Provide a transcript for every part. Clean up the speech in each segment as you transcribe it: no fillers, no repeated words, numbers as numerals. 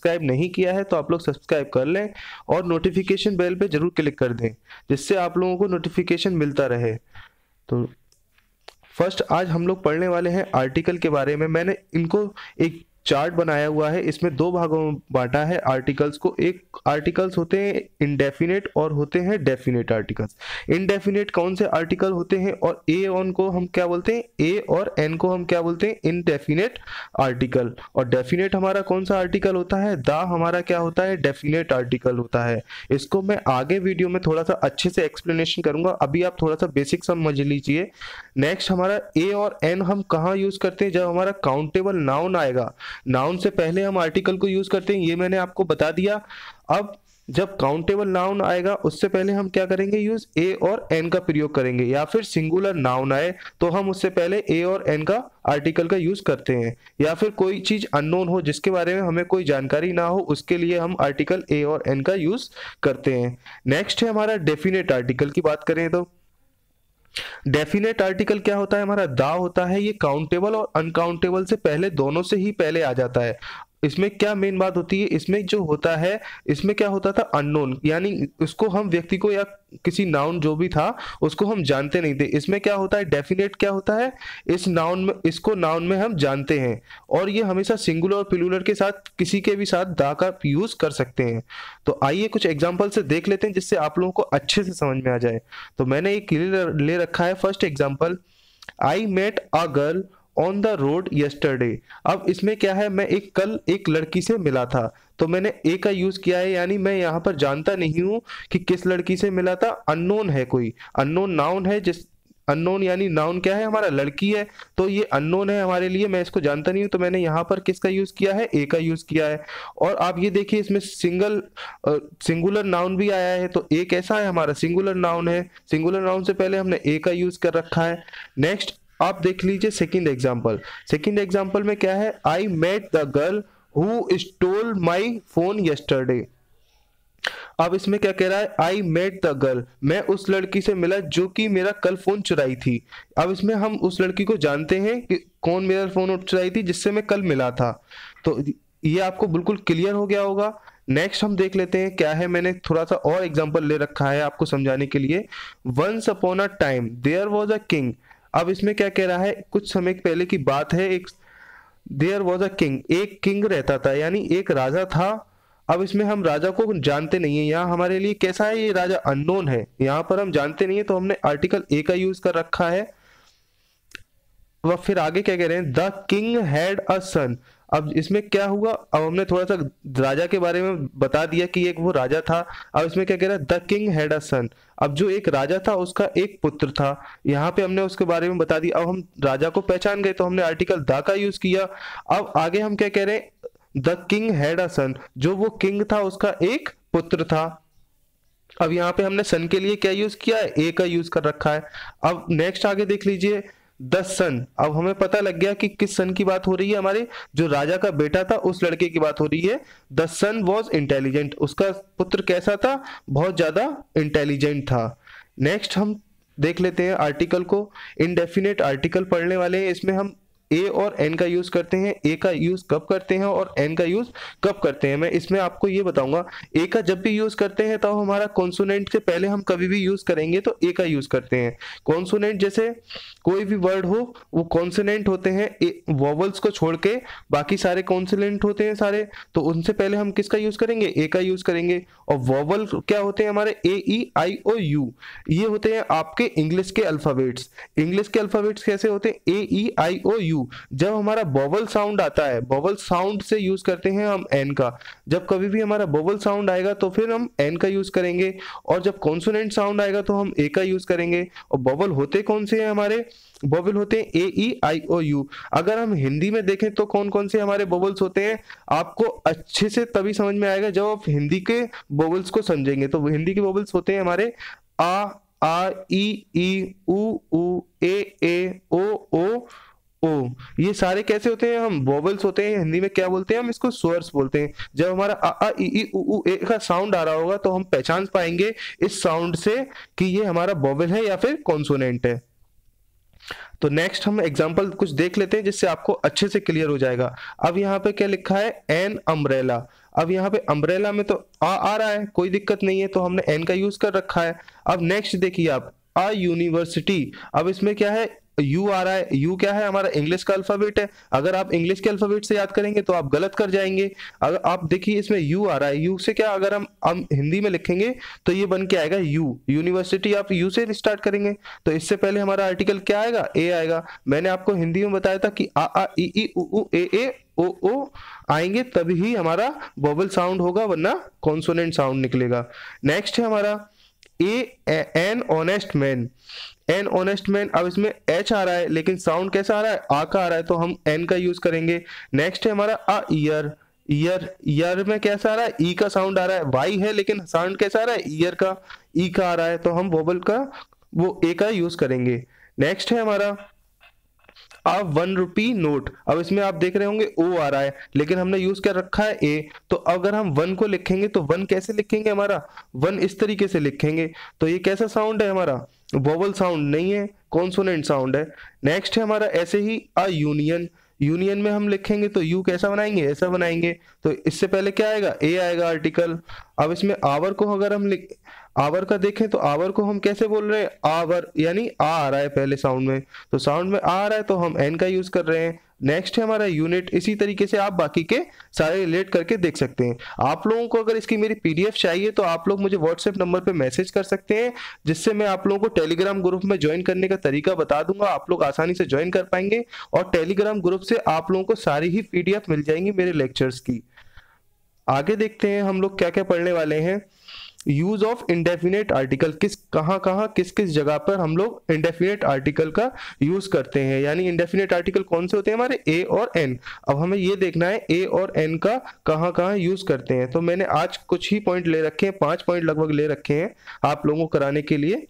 Subscribe नहीं किया है तो आप लोग सब्सक्राइब कर लें और नोटिफिकेशन बेल पे जरूर क्लिक कर दें, जिससे आप लोगों को नोटिफिकेशन मिलता रहे। तो फर्स्ट आज हम लोग पढ़ने वाले हैं आर्टिकल के बारे में। मैंने इनको एक चार्ट बनाया हुआ है, इसमें दो भागों में बांटा है आर्टिकल्स को। एक आर्टिकल्स होते हैं इनडेफिनेट और होते हैं डेफिनेट आर्टिकल्स। इनडेफिनेट कौन से आर्टिकल होते हैं और ए ऑन को हम क्या बोलते हैं, ए और एन को हम क्या बोलते हैं, इनडेफिनेट आर्टिकल। और डेफिनेट हमारा कौन सा आर्टिकल होता है, द हमारा क्या होता है, डेफिनेट आर्टिकल होता है। इसको मैं आगे वीडियो में थोड़ा सा अच्छे से एक्सप्लेनेशन करूंगा, अभी आप थोड़ा सा बेसिक समझ लीजिए। नेक्स्ट हमारा ए और एन हम कहाँ यूज करते हैं, जब हमारा काउंटेबल नाउन आएगा। नाउन से पहले हम आर्टिकल को यूज करते हैं, ये मैंने आपको बता दिया। अब जब काउंटेबल नाउन आएगा उससे पहले हम क्या करेंगे, यूज ए और एन का प्रयोग करेंगे। या फिर सिंगुलर नाउन आए तो हम उससे पहले ए और एन का आर्टिकल का यूज करते हैं। या फिर कोई चीज अननोन हो जिसके बारे में हमें कोई जानकारी ना हो, उसके लिए हम आर्टिकल ए और एन का यूज करते हैं। नेक्स्ट है हमारा डेफिनेट आर्टिकल की बात करें तो डेफिनेट आर्टिकल क्या होता है, हमारा दा होता है। ये काउंटेबल और अनकाउंटेबल से पहले, दोनों से ही पहले आ जाता है। इसमें क्या मेन बात होती है, इसमें जो होता है, इसमें क्या होता था, अननोन, यानी उसको हम व्यक्ति को या किसी नाउन जो भी था उसको हम जानते नहीं थे। इसमें क्या होता है, डेफिनेट क्या होता है, इस नाउन में, इसको नाउन में हम जानते हैं और ये हमेशा सिंगुलर और प्लूरल के साथ किसी के भी साथ दा का यूज कर सकते हैं। तो आइए कुछ एग्जांपल से देख लेते हैं जिससे आप लोगों को अच्छे से समझ में आ जाए। तो मैंने एक ले रखा है first example, I met a girl on the road yesterday. अब इसमें क्या है, मैं कल एक लड़की से मिला था, तो मैंने ए का यूज किया है, यानी मैं यहाँ पर जानता नहीं हूं कि किस लड़की से मिला था। अननोन है, कोई अननोन नाउन है, जिस अननोन यानी नाउन क्या है हमारा, लड़की है, तो ये अननोन है हमारे लिए, मैं इसको जानता नहीं हूं, तो मैंने यहाँ पर किसका यूज किया है, ए का यूज किया है। और आप ये देखिए इसमें सिंगुलर नाउन भी आया है, तो ए कैसा है हमारा, सिंगुलर नाउन है। सिंगुलर नाउन से पहले हमने ए का यूज कर रखा है। नेक्स्ट आप देख लीजिए सेकंड एग्जांपल। सेकंड एग्जांपल में क्या है, I met the girl who stole my phone yesterday. अब इसमें क्या कह रहा है, आई मेट द गर्ल, मैं उस लड़की से मिला जो कि मेरा कल फोन चुराई थी। अब इसमें हम उस लड़की को जानते हैं कि कौन मेरा फोन चुराई थी, जिससे मैं कल मिला था। तो ये आपको बिल्कुल क्लियर हो गया होगा। नेक्स्ट हम देख लेते हैं क्या है, मैंने थोड़ा सा और एग्जांपल ले रखा है आपको समझाने के लिए। Once upon a time there was a king. अब इसमें क्या कह रहा है, कुछ समय पहले की बात है, एक देयर वॉज अ किंग, एक किंग रहता था, यानी एक राजा था। अब इसमें हम राजा को जानते नहीं है, यहाँ हमारे लिए कैसा है, ये राजा अननोन है, यहाँ पर हम जानते नहीं है, तो हमने आर्टिकल ए का यूज कर रखा है। वह फिर आगे क्या कह रहे हैं, द किंग हैड अ सन। अब इसमें क्या हुआ, अब हमने थोड़ा सा राजा के बारे में बता दिया कि एक वो राजा था। अब इसमें क्या कह रहा है, द किंग हैड अ सन। अब जो एक राजा था उसका एक पुत्र था, यहाँ पे हमने उसके बारे में बता दिया। अब हम राजा को पहचान गए तो हमने आर्टिकल द का यूज किया। अब आगे हम क्या कह रहे हैं, द किंग हैड अ सन, जो वो किंग था उसका एक पुत्र था। अब यहाँ पे हमने सन के लिए क्या यूज किया है, ए का यूज कर रखा है। अब नेक्स्ट आगे देख लीजिए, द सन। अब हमें पता लग गया कि किस सन की बात हो रही है, हमारे जो राजा का बेटा था उस लड़के की बात हो रही है। द सन वॉज इंटेलिजेंट, उसका पुत्र कैसा था, बहुत ज्यादा इंटेलिजेंट था। नेक्स्ट हम देख लेते हैं आर्टिकल को, इनडेफिनेट आर्टिकल पढ़ने वाले हैं। इसमें हम ए और एन का यूज करते हैं, ए का यूज कब करते हैं और एन का यूज कब करते हैं, मैं इसमें आपको ये बताऊंगा। ए का जब भी यूज करते हैं तो हमारा कॉन्सोनेंट से पहले हम कभी भी यूज करेंगे तो ए का यूज करते हैं। कॉन्सोनेंट जैसे कोई भी वर्ड हो वो कॉन्सोनेंट होते हैं, वॉवल्स को छोड़ के बाकी सारे कॉन्सोनेंट होते हैं सारे, तो उनसे पहले हम किसका यूज करेंगे, ए का यूज करेंगे। और वॉवल क्या होते हैं हमारे, ए ई आई ओ यू, ये होते हैं आपके इंग्लिश के अल्फाबेट्स। इंग्लिश के अल्फाबेट्स कैसे होते हैं, ए ई आई ओ यू। जब हमारा वोवल साउंड आता है, वोवल साउंड से यूज करते हैं हम एन का। जब कभी भी हमारा वोवल साउंड आएगा तो फिर हम एन का यूज करेंगे, और जब कॉन्सोनेंट साउंड आएगा तो हम ए का यूज करेंगे। और वोवल होते कौन से हैं हमारे, वोवल होते हैं ए ई आई ओ यू। अगर हम हिंदी में देखें तो कौन कौन से हमारे वोवल्स होते हैं, आपको अच्छे से तभी समझ में आएगा जब आप हिंदी के वोवल्स को समझेंगे। तो हिंदी के वोवल्स होते हैं हमारे आ ई ऊ ए ओ ओ। ये सारे कैसे होते हैं, हम वोवल्स होते हैं, हिंदी में क्या बोलते हैं, हम इसको स्वर्स बोलते हैं। जब हमारा आ ई ऊ ए का साउंड आ रहा होगा तो हम पहचान पाएंगे इस साउंड से कि ये हमारा वोवल है या फिर कॉन्सोनेंट है। तो नेक्स्ट हम एग्जांपल कुछ देख लेते हैं जिससे आपको अच्छे से क्लियर हो जाएगा। अब यहाँ पे क्या लिखा है, एन अम्ब्रेला। अब यहाँ पे अम्ब्रेला में तो आ रहा है, कोई दिक्कत नहीं है, तो हमने एन का यूज कर रखा है। अब नेक्स्ट देखिए आप, अ यूनिवर्सिटी, अब इसमें क्या है, यू आ रहा है। यू क्या है, हमारा इंग्लिश का अल्फाबेट है। अगर आप इंग्लिश के अल्फाबेट से याद करेंगे तो आप गलत कर जाएंगे। अगर आप देखिए इसमें यू आ रहा है, यू से क्या, अगर हम हिंदी में लिखेंगे तो ये बन के आएगा यू, यूनिवर्सिटी आप यू से स्टार्ट करेंगे, तो इससे पहले हमारा आर्टिकल क्या आएगा, ए आएगा। मैंने आपको हिंदी में बताया था कि आ ई उ ए ओ आएंगे तभी हमारा वोवल साउंड होगा, वरना कॉन्सोनेंट साउंड निकलेगा। नेक्स्ट है हमारा an honest man. An honest man, अब इसमें एच आ रहा है लेकिन साउंड कैसा आ रहा है, आ का आ रहा है, तो हम एन का यूज करेंगे। नेक्स्ट है हमारा अ ईयर। ईयर में कैसा आ रहा है, ई का साउंड आ रहा है, वाई है लेकिन साउंड कैसा आ रहा है, ईयर का, ई का आ रहा है, तो हम वोवल का वो ए का यूज करेंगे। नेक्स्ट है हमारा अब 1 रुपी नोट। अब इसमें आप देख रहे होंगे ओ आ रहा है लेकिन हमने यूज कर रखा है ए, तो अगर हम 1 को लिखेंगे तो 1 कैसे लिखेंगे, हमारा 1 इस तरीके से लिखेंगे, तो ये कैसा साउंड है, हमारा वोवल साउंड नहीं है, कॉन्सोनेंट साउंड है। नेक्स्ट है हमारा ऐसे ही अ यूनियन। यूनियन में हम लिखेंगे तो यू कैसा बनाएंगे, ऐसा बनाएंगे, तो इससे पहले क्या आएगा, ए आएगा आर्टिकल। अब इसमें आवर को अगर हम आवर का देखें तो आवर को हम कैसे बोल रहे हैं, आवर, यानी आ रहा है पहले साउंड में, तो साउंड में आ रहा है तो हम एन का यूज कर रहे हैं। नेक्स्ट है हमारा यूनिट। इसी तरीके से आप बाकी के सारे रिलेट करके देख सकते हैं। आप लोगों को अगर इसकी मेरी पीडीएफ चाहिए तो आप लोग मुझे व्हाट्सएप नंबर पे मैसेज कर सकते हैं, जिससे मैं आप लोगों को टेलीग्राम ग्रुप में ज्वाइन करने का तरीका बता दूंगा, आप लोग आसानी से ज्वाइन कर पाएंगे, और टेलीग्राम ग्रुप से आप लोगों को सारी ही पीडीएफ मिल जाएंगी मेरे लेक्चर्स की। आगे देखते हैं हम लोग क्या क्या पढ़ने वाले हैं। यूज ऑफ इंडेफिनेट आर्टिकल, किस किस जगह पर हम लोग इंडेफिनेट आर्टिकल का यूज करते हैं, यानी इंडेफिनेट आर्टिकल कौन से होते हैं हमारे, ए और एन। अब हमें ये देखना है ए और एन का कहाँ यूज करते हैं, तो मैंने आज कुछ ही पॉइंट ले रखे हैं, 5 पॉइंट लगभग ले रखे हैं आप लोगों को कराने के लिए।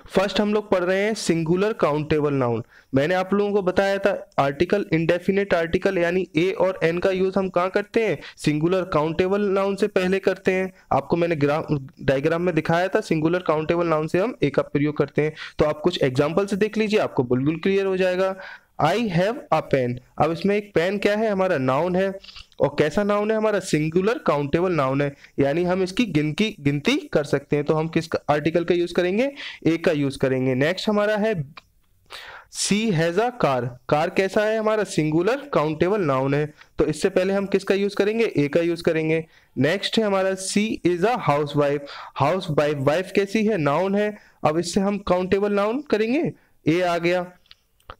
फर्स्ट हम लोग पढ़ रहे हैं सिंगुलर काउंटेबल नाउन। मैंने आप लोगों को बताया था आर्टिकल, इंडेफिनेट आर्टिकल यानी ए और एन का यूज हम कहाँ करते हैं, सिंगुलर काउंटेबल नाउन से पहले करते हैं। आपको मैंने डायग्राम में दिखाया था, सिंगुलर काउंटेबल नाउन से हम ए का प्रयोग करते हैं। तो आप कुछ एग्जाम्पल से देख लीजिए, आपको बिल्कुल क्लियर हो जाएगा। I have a pen. अब इसमें एक पेन क्या है, हमारा नाउन है, और कैसा नाउन है, हमारा सिंगुलर काउंटेबल नाउन है, यानी हम इसकी गिनती कर सकते हैं, तो हम किस आर्टिकल का यूज करेंगे, ए का यूज करेंगे। नेक्स्ट हमारा है सी हैज अ कार। कार कैसा है, हमारा सिंगुलर काउंटेबल नाउन है, तो इससे पहले हम किसका यूज करेंगे, ए का यूज करेंगे। नेक्स्ट है हमारा she is a house wife. House wife, wife कैसी है, नाउन है, अब इससे हम काउंटेबल नाउन करेंगे, ए आ गया।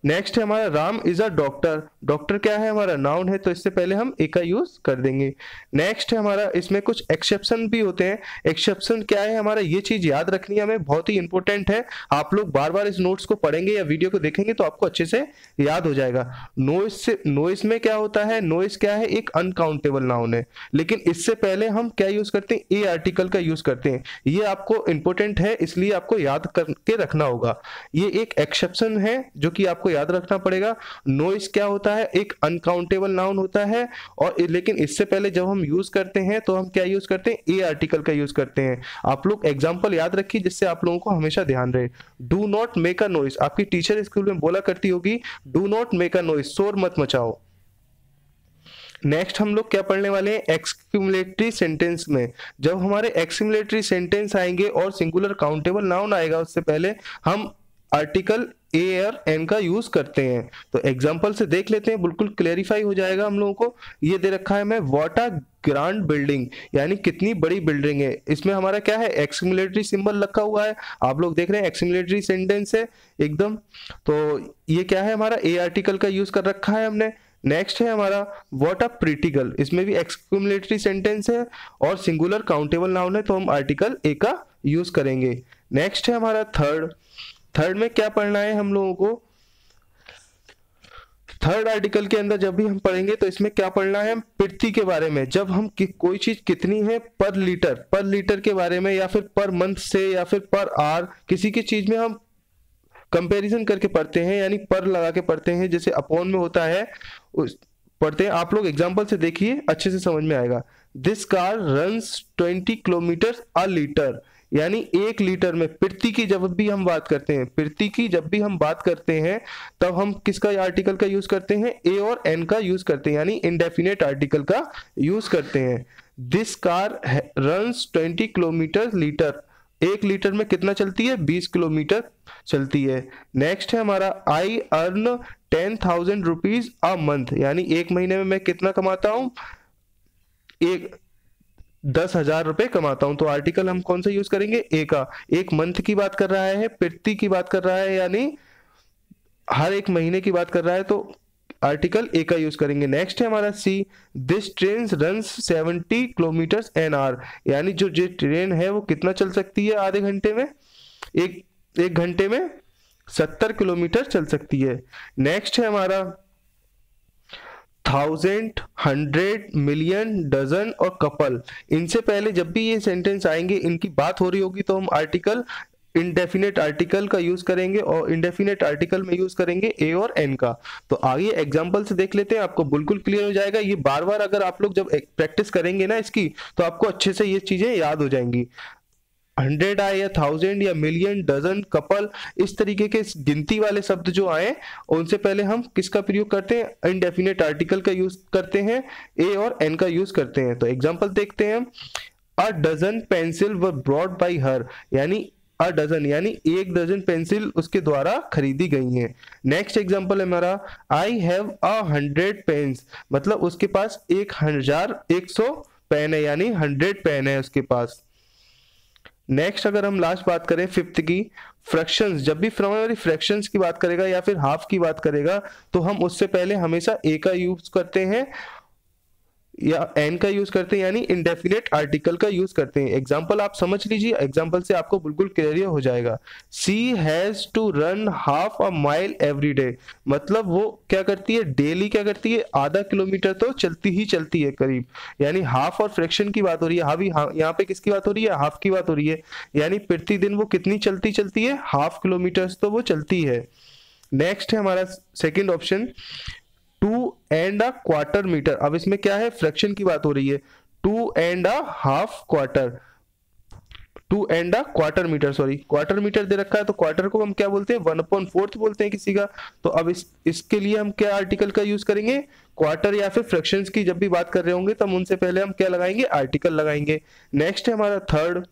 नेक्स्ट है हमारा Ram is a doctor. Doctor क्या है, हमारा नाउन है, तो इससे पहले हम ए का यूज कर देंगे। नेक्स्ट है हमारा, इसमें कुछ एक्सेप्शन भी होते हैं। एक्सेप्शन क्या है हमारा, ये चीज याद रखनी है हमें, बहुत ही इंपॉर्टेंट है। आप लोग बार बार इस नोट्स को पढ़ेंगे या वीडियो को देखेंगे तो आपको अच्छे से याद हो जाएगा। नॉइस में क्या होता है, नॉइस क्या है, एक अनकाउंटेबल नाउन है, लेकिन इससे पहले हम क्या यूज करते हैं, ए आर्टिकल का यूज करते हैं। ये आपको इंपॉर्टेंट है, इसलिए आपको याद करके रखना होगा। ये एक एक्सेप्शन है जो कि आपको याद रखना पड़ेगा। नॉइस क्या होता है, एक अनकाउंटेबल नाउन होता है, और लेकिन इससे पहले जब हम यूज करते हैं तो हम क्या यूज करते हैं, ए आर्टिकल का यूज करते हैं। आप लोग एग्जांपल याद रखिए जिससे आप लोगों को हमेशा ध्यान रहे। Do not make a noise, आपकी टीचर स्कूल में बोला करती होगी, do not make a noise, शोर मत मचाओ। नेक्स्ट हम लोग क्या पढ़ने वाले हैं, एक्सक्यूमुलेटरी सेंटेंस में। जब हमारे एक्सक्यूमुलेटरी सेंटेंस आएंगे और सिंगुलर काउंटेबल नाउन आएगा, उससे पहले हम आर्टिकल ए और एन का यूज करते हैं। तो एग्जांपल से देख लेते हैं, बिल्कुल क्लेरिफाई हो जाएगा हम लोगों को। ये दे रखा है मैं, व्हाट अ ग्रांड बिल्डिंग, यानी कितनी बड़ी बिल्डिंग है। इसमें हमारा क्या है, एक्सक्यूमुलेटरी सिंबल रखा हुआ है, आप लोग देख रहे हैं एक्सक्यूमुलेटरी सेंटेंस है एकदम। तो ये क्या है, हमारा ए आर्टिकल का यूज कर रखा है हमने। नेक्स्ट है हमारा व्हाट अ प्रीटी गर्ल, इसमें भी एक्सक्यूमुलेटरी सेंटेंस है और सिंगुलर काउंटेबल नाउन है, तो हम आर्टिकल ए का यूज करेंगे। नेक्स्ट है हमारा थर्ड में क्या पढ़ना है हम लोगों को, थर्ड आर्टिकल के अंदर जब भी हम पढ़ेंगे तो इसमें क्या पढ़ना है, पृथ्वी के बारे में। जब हम कोई चीज कितनी है पर लीटर के बारे में, या फिर पर मंथ से, या फिर पर आवर, किसी की चीज में हम कंपैरिजन करके पढ़ते हैं, यानी पर लगा के पढ़ते हैं, जैसे अपॉन में होता है पढ़ते हैं। आप लोग एग्जांपल से देखिए, अच्छे से समझ में आएगा। This car runs 20 kilometre a litre, यानी 1 लीटर में प्रति की जब भी हम बात करते हैं, प्रति की जब भी हम बात करते हैं तब हम किसका आर्टिकल का यूज करते हैं, ए और एन का यूज करते हैं, यानी इंडेफिनेट आर्टिकल का यूज करते हैं। This car runs 20 kilometre litre, 1 litre में कितना चलती है, 20 किलोमीटर चलती है। नेक्स्ट है हमारा I earn 10,000 rupees a month, यानी 1 महीने में मैं कितना कमाता हूं, 10,000 रुपए कमाता हूं। तो आर्टिकल हम कौन सा यूज करेंगे, ए का। 1 मंथ की बात कर रहा है, प्रति की बात कर रहा है, यानी हर 1 महीने की बात कर रहा है, तो आर्टिकल ए का यूज करेंगे। नेक्स्ट है हमारा C, this train runs 70 kilometres an hour, यानी जो ट्रेन है वो कितना चल सकती है आधे घंटे में, एक घंटे में 70 किलोमीटर चल सकती है। नेक्स्ट है हमारा 1000, 100, मिलियन, डजन और कपल। इनसे पहले जब भी ये सेंटेंस आएंगे, इनकी बात हो रही होगी, तो हम आर्टिकल इंडेफिनेट आर्टिकल का यूज करेंगे, और इंडेफिनेट आर्टिकल में यूज करेंगे ए और एन का। तो आगे एग्जांपल से देख लेते हैं, आपको बिल्कुल क्लियर हो जाएगा। ये बार बार अगर आप लोग जब प्रैक्टिस करेंगे ना इसकी, तो आपको अच्छे से ये चीजें याद हो जाएंगी। 100 आए या 1000 या मिलियन, डजन, कपल, इस तरीके के गिनती वाले शब्द जो आए, उनसे पहले हम किसका प्रयोग करते हैं, इंडेफिनेट आर्टिकल का यूज करते हैं, ए और एन का यूज करते हैं। तो एग्जांपल देखते हैं, a dozen pencil were brought by her, यानी अ डजन यानी 1 डजन पेंसिल उसके द्वारा खरीदी गई हैं। नेक्स्ट एग्जांपल है हमारा, आई हैव 100 पेन्स, मतलब उसके पास 100 पेन है, यानी 100 पेन है उसके पास। नेक्स्ट अगर हम लास्ट बात करें 5th की, फ्रैक्शंस, जब भी फ्रैक्शंस की बात करेगा या फिर हाफ की बात करेगा, तो हम उससे पहले हमेशा ए का यूज करते हैं या एन का यूज करते हैं, यानी इंडेफिनेट आर्टिकल का यूज करते हैं। एग्जांपल आप समझ लीजिए, एग्जांपल से आपको बिल्कुल क्लियर हो जाएगा। She has to run half a mile every day, मतलब वो क्या करती है, डेली क्या करती है, आधा किलोमीटर तो चलती ही चलती है करीब, यानी हाफ और फ्रैक्शन की बात हो रही है। यहाँ पे किसकी बात हो रही है, हाफ की बात हो रही है, यानी प्रतिदिन वो कितनी चलती है, हाफ किलोमीटर तो वो चलती है। नेक्स्ट है हमारा सेकेंड ऑप्शन, 2.25 मीटर। अब इसमें क्या है, फ्रैक्शन की बात हो रही है, 2.25 मीटर, सॉरी क्वार्टर मीटर दे रखा है, तो क्वार्टर को हम क्या बोलते हैं, 1/4 बोलते हैं किसी का। तो अब इसके लिए हम क्या आर्टिकल का यूज करेंगे, क्वार्टर या फिर फ्रैक्शंस की जब भी बात कर रहे होंगे, तब उनसे पहले हम क्या लगाएंगे, आर्टिकल लगाएंगे। नेक्स्ट है हमारा थर्ड,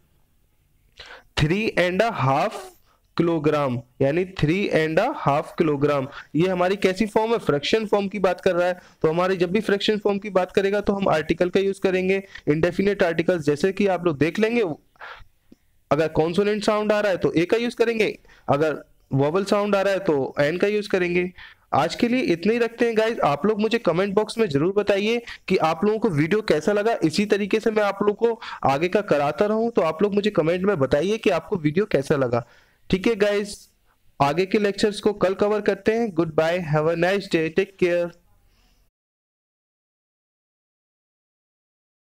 3.5 किलोग्राम, यानी 3.5 किलोग्राम। ये हमारी कैसी फॉर्म है, फ्रैक्शन फॉर्म की बात कर रहा है। तो हमारी जब भी फ्रैक्शन फॉर्म की बात करेगा तो हम आर्टिकल का यूज करेंगे, इंडेफिनेट आर्टिकल। जैसे कि आप लोग देख लेंगे, अगर कॉन्सोनेंट साउंड आ रहा है तो ए का यूज करेंगे, अगर वोवल साउंड आ रहा है तो एन का यूज करेंगे। आज के लिए इतने ही रखते हैं गाइज। आप लोग मुझे कमेंट बॉक्स में जरूर बताइए कि आप लोगों को वीडियो कैसा लगा। इसी तरीके से मैं आप लोग को आगे का कराता रहूं, तो आप लोग मुझे कमेंट में बताइए कि आपको वीडियो कैसा लगा। ठीक है गाइज, आगे के लेक्चर्स को कल कवर करते हैं। Goodbye, have a nice day, take care.